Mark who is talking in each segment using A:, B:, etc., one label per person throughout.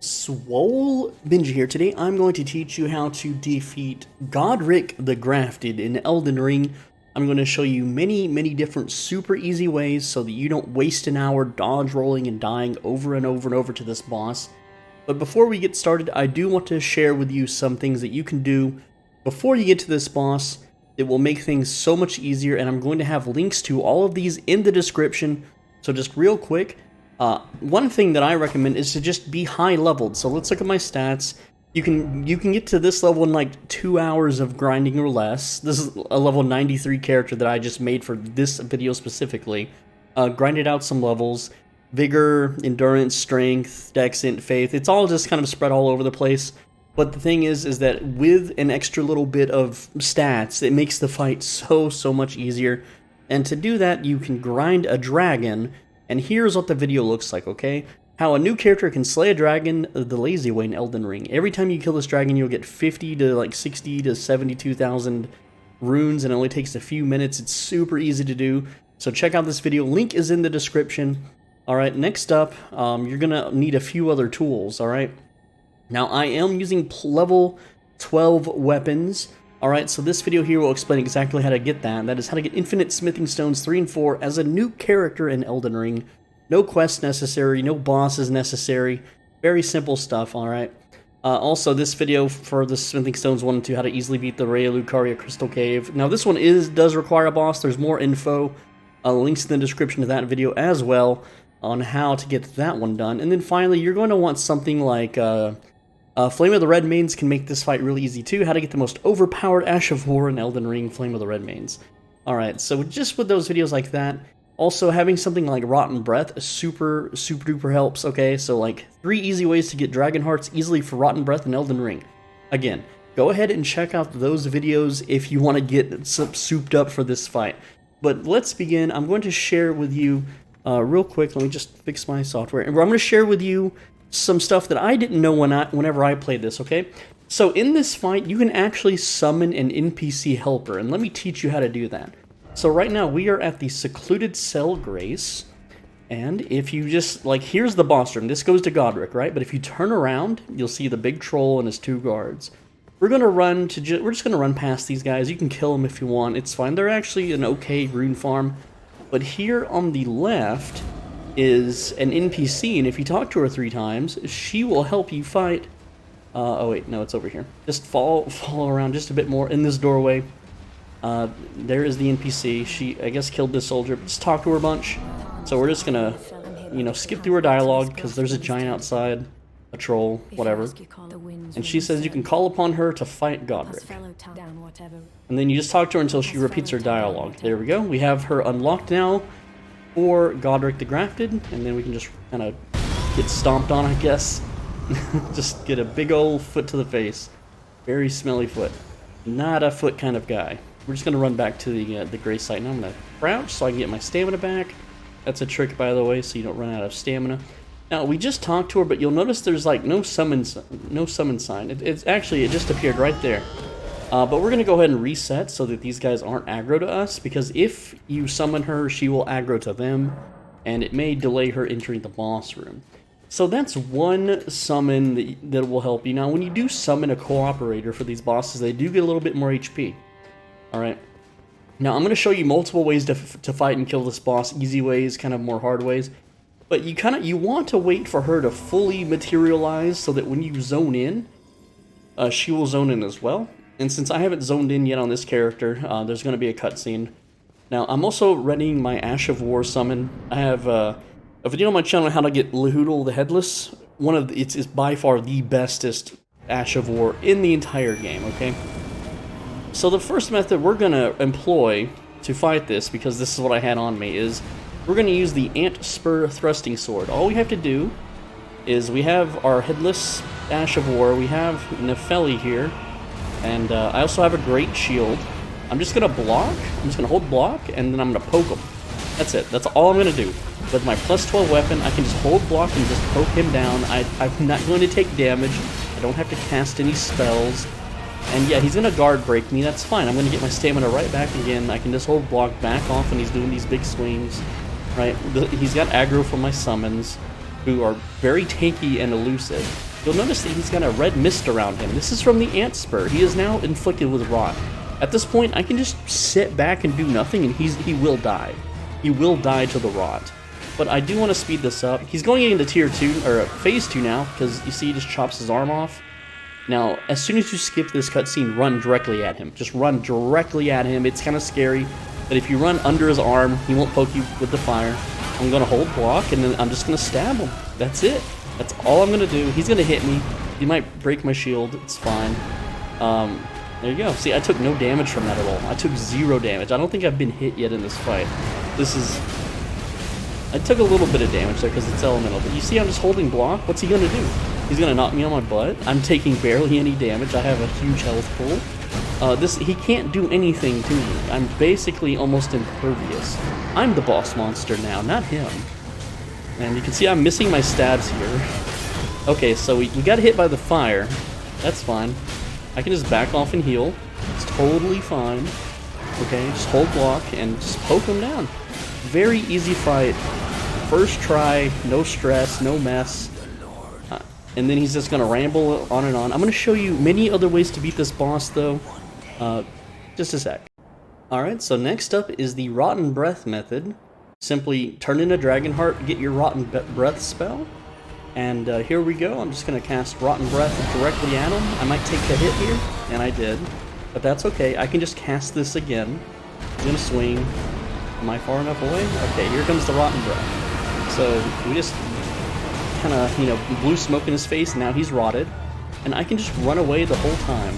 A: Swole Benji here. Today I'm going to teach you how to defeat Godrick the Grafted in Elden Ring. I'm going to show you many different super easy ways so that you don't waste an hour dodge rolling and dying over and over to this boss. But before we get started, I do want to share with you some things that you can do before you get to this boss. It will make things so much easier, and I'm going to have links to all of these in the description. So just real quick, one thing that I recommend is to just be high leveled. So let's look at my stats. You can get to this level in like 2 hours of grinding or less. This is a level 93 character that I just made for this video specifically. Grinded out some levels. Vigor, endurance, strength, dex, int, faith. It's all just kind of spread all over the place. But the thing is that with an extra little bit of stats, it makes the fight so much easier. And to do that, you can grind a dragon. And here's what the video looks like, okay? How a new character can slay a dragon the lazy way in Elden Ring. Every time you kill this dragon, you'll get 50 to like 60 to 72,000 runes, and it only takes a few minutes. It's super easy to do. So check out this video. Link is in the description. Alright, next up, you're gonna need a few other tools, alright? Now, I am using level 12 weapons. Alright, so this video here will explain exactly how to get that. That is how to get infinite smithing stones 3 and 4 as a new character in Elden Ring. No quest necessary, no bosses necessary. Very simple stuff, alright? Also, this video for the smithing stones 1 and 2, how to easily beat the Raya Lucaria Crystal Cave. Now, this one does require a boss. There's more info. Links in the description to that video as well on how to get that one done. And then finally, you're going to want something like Flame of the Red Mains can make this fight really easy too. How to get the most overpowered Ash of War in Elden Ring, Flame of the Red Mains. Alright, so just with those videos like that, also having something like Rotten Breath super duper helps, okay? So like 3 easy ways to get Dragon Hearts easily for Rotten Breath in Elden Ring. Again, go ahead and check out those videos if you want to get souped up for this fight. But let's begin. I'm going to share with you real quick. Let me just fix my software. And I'm going to share with you some stuff that I didn't know whenever I played this, okay? So in this fight, you can actually summon an NPC helper, and let me teach you how to do that. So right now, we are at the Secluded Cell Grace, and if you just, like, here's the boss room. This goes to Godrick, right? But if you turn around, you'll see the big troll and his 2 guards. We're just gonna run past these guys. You can kill them if you want. It's fine. They're actually an okay rune farm. But here on the left is an NPC, and if you talk to her 3 times, she will help you fight. Oh wait, no, it's over here. Just follow around just a bit more in this doorway. There is the NPC. She, I guess, killed this soldier. Just talk to her a bunch. So we're just gonna, skip through her dialogue because there's a giant outside, a troll, whatever. And she says you can call upon her to fight Godrick. And then you just talk to her until she repeats her dialogue. There we go. We have her unlocked now for Godrick the Grafted, and then we can just kind of get stomped on, I guess. Just get a big old foot to the face. Very smelly foot. Not a foot kind of guy. We're just going to run back to the Grace site. Now I'm going to crouch so I can get my stamina back. That's a trick, by the way, so you don't run out of stamina. Now, we just talked to her, but you'll notice there's like no summon sign. It just appeared right there. But we're going to go ahead and reset so that these guys aren't aggro to us, because if you summon her, she will aggro to them, and it may delay her entering the boss room. So that's one summon that will help you. Now, when you do summon a cooperator for these bosses, they do get a little bit more HP. Alright. Now, I'm going to show you multiple ways to fight and kill this boss. Easy ways, kind of more hard ways. But you want to wait for her to fully materialize so that when you zone in, she will zone in as well. And since I haven't zoned in yet on this character, there's going to be a cutscene. Now, I'm also readying my Ash of War summon. I have a video on my channel on how to get Lehoodle the Headless. It's by far the bestest Ash of War in the entire game, okay? So the first method we're going to employ to fight this, because this is what I had on me, is we're going to use the Ant Spur Thrusting Sword. All we have to do is we have our Headless Ash of War, we have Nefeli here, and I also have a Great Shield. I'm just going to block, I'm just going to hold block, and then I'm going to poke him. That's it, that's all I'm going to do. With my plus 12 weapon, I can just hold block and just poke him down. I'm not going to take damage, I don't have to cast any spells. And yeah, he's going to guard break me, that's fine. I'm going to get my stamina right back again. I can just hold block back off when he's doing these big swings. Right, he's got aggro for my summons. who are very tanky and elusive. You'll notice that he's got a red mist around him. This is from the Ant Spur. He is now inflicted with rot. At this point, I can just sit back and do nothing, and he will die. He will die to the rot. But I do want to speed this up. He's going into tier 2, or phase 2 now, because you see he just chops his arm off. Now, as soon as you skip this cutscene, run directly at him. Just run directly at him. It's kind of scary, but if you run under his arm, he won't poke you with the fire. I'm going to hold block, and then I'm just going to stab him. That's it. That's all I'm going to do. He's going to hit me. He might break my shield. It's fine. There you go. See, I took no damage from that at all. I took 0 damage. I don't think I've been hit yet in this fight. I took a little bit of damage there because it's elemental, but you see I'm just holding block. What's he going to do? He's going to knock me on my butt. I'm taking barely any damage. I have a huge health pool. He can't do anything to me. I'm basically almost impervious. I'm the boss monster now, not him. And you can see I'm missing my stabs here. Okay, so we got hit by the fire. That's fine. I can just back off and heal. It's totally fine. Okay, just hold block and just poke him down. Very easy fight. First try, no stress, no mess. And then he's just going to ramble on and on. I'm going to show you many other ways to beat this boss, though. Just a sec. Alright, so next up is the Rotten Breath method. Simply turn in a Dragon Heart, get your Rotten Breath spell. And here we go. I'm just going to cast Rotten Breath directly at him. I might take a hit here, and I did. But that's okay. I can just cast this again. I'm going to swing. Am I far enough away? Okay, here comes the Rotten Breath. So we just kind of, you know, blew smoke in his face. Now he's rotted. And I can just run away the whole time.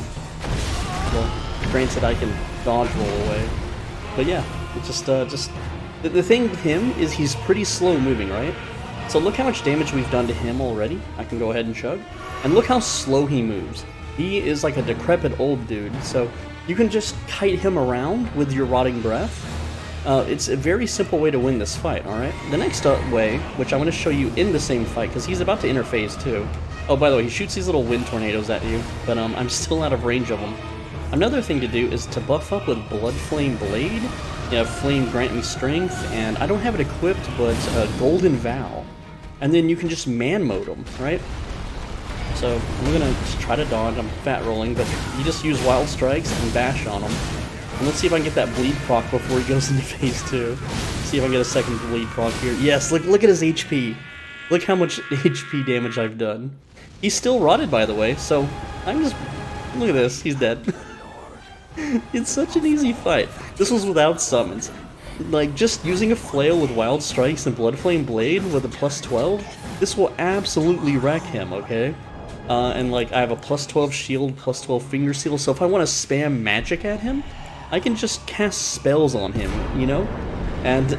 A: Well, granted, I can dodge roll away. But yeah, it's just the thing with him is he's pretty slow moving, right? So look how much damage we've done to him already. I can go ahead and chug. And look how slow he moves. He is like a decrepit old dude. So you can just kite him around with your Rotting Breath. It's a very simple way to win this fight, alright? The next way, which I'm going to show you in the same fight, because he's about to enter phase 2. Oh, by the way, he shoots these little wind tornadoes at you, but I'm still out of range of them. Another thing to do is to buff up with Blood Flame Blade. You have Flame Grant Me Strength, and I don't have it equipped, but Golden Vow. And then you can just man mode them, right? So I'm going to just try to dodge. I'm fat rolling, but you just use Wild Strikes and bash on him. And let's see if I can get that bleed proc before he goes into phase 2. See if I can get a second bleed proc here. Yes, look at his HP. Look how much HP damage I've done. He's still rotted, by the way, so I'm just... Look at this, he's dead. It's such an easy fight. This was without summons. Like, just using a flail with Wild Strikes and Blood Flame Blade with a plus 12, this will absolutely wreck him, okay? And like, I have a plus 12 shield, plus 12 finger seal, so if I want to spam magic at him, I can just cast spells on him, you know? And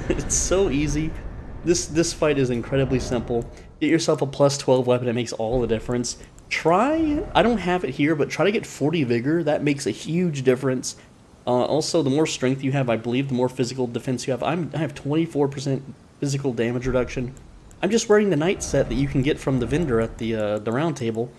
A: it's so easy. This fight is incredibly simple. Get yourself a plus 12 weapon, it makes all the difference. Try, I don't have it here, but try to get 40 vigor, that makes a huge difference. Also, the more strength you have, I believe, the more physical defense you have. I have 24% physical damage reduction. I'm just wearing the knight set that you can get from the vendor at the round table.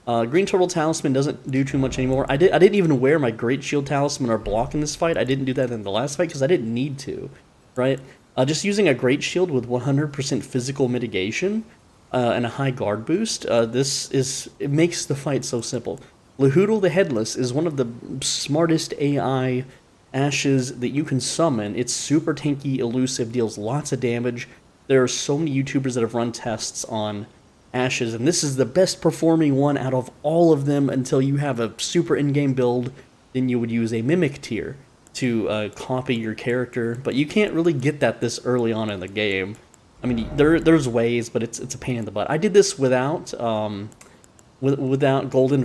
A: Green Turtle Talisman doesn't do too much anymore. I didn't even wear my Great Shield Talisman or block in this fight. I didn't do that in the last fight because I didn't need to, right? Just using a Great Shield with 100% physical mitigation and a high guard boost, it makes the fight so simple. Lahoodle the Headless is one of the smartest AI ashes that you can summon. It's super tanky, elusive, deals lots of damage. There are so many YouTubers that have run tests on ashes, and this is the best performing one out of all of them until you have a super in-game build. Then you would use a Mimic tier to copy your character, but you can't really get that this early on in the game. I mean, there's ways, but it's a pain in the butt. I did this without Golden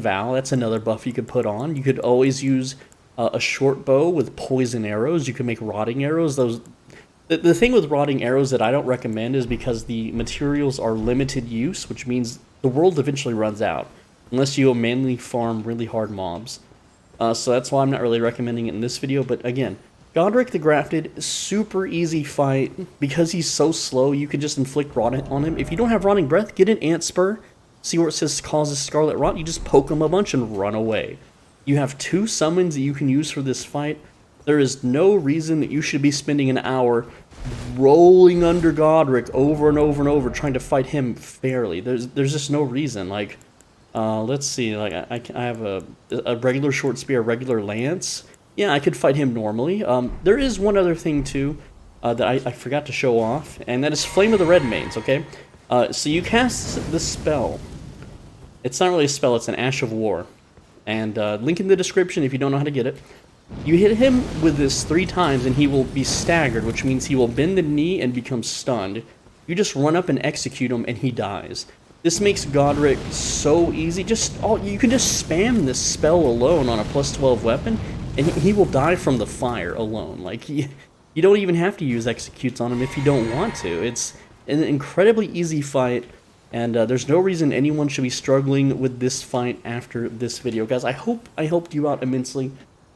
A: Vow. That's another buff you could put on. You could always use a short bow with poison arrows. You can make rotting arrows. The thing with rotting arrows that I don't recommend is because the materials are limited use, which means the world eventually runs out, unless you manually farm really hard mobs. So that's why I'm not really recommending it in this video, but again, Godrick the Grafted, super easy fight. Because he's so slow, you can just inflict rot on him. If you don't have Rotting Breath, get an Ant Spur. See where it says causes Scarlet Rot, you just poke him a bunch and run away. You have 2 summons that you can use for this fight. There is no reason that you should be spending an hour rolling under Godrick over and over and over trying to fight him fairly. There's just no reason. Like, let's see. Like, I have a regular short spear, a regular lance. Yeah, I could fight him normally. There is one other thing too that I forgot to show off, and that is Flame of the Red Mains. Okay, so you cast the spell. It's not really a spell; it's an Ash of War, and link in the description if you don't know how to get it. You hit him with this 3 times and he will be staggered, which means he will bend the knee and become stunned. You just run up and execute him and he dies. This makes Godrick so easy. You can just spam this spell alone on a +12 weapon and he will die from the fire alone. Like, you don't even have to use executes on him if you don't want to. It's an incredibly easy fight, and there's no reason anyone should be struggling with this fight after this video. Guys, I hope I helped you out immensely.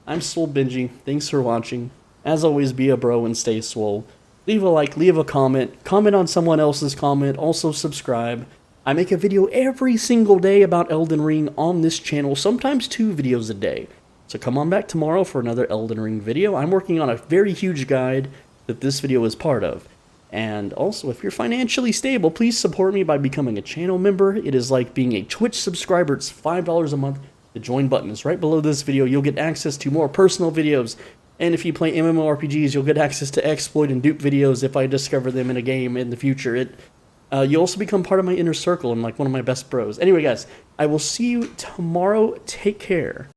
A: I'm Swole Benji. Thanks for watching. As always, be a bro and stay swole. Leave a like, leave a comment on someone else's comment, also subscribe. I make a video every single day about Elden Ring on this channel, sometimes 2 videos a day. So come on back tomorrow for another Elden Ring video. I'm working on a very huge guide that this video is part of. And also, if you're financially stable, please support me by becoming a channel member. It is like being a Twitch subscriber. It's $5 a month. The join button is right below this video. You'll get access to more personal videos. And if you play MMORPGs, you'll get access to exploit and dupe videos if I discover them in a game in the future. You'll also become part of my inner circle and like one of my best bros. Anyway, guys, I will see you tomorrow. Take care.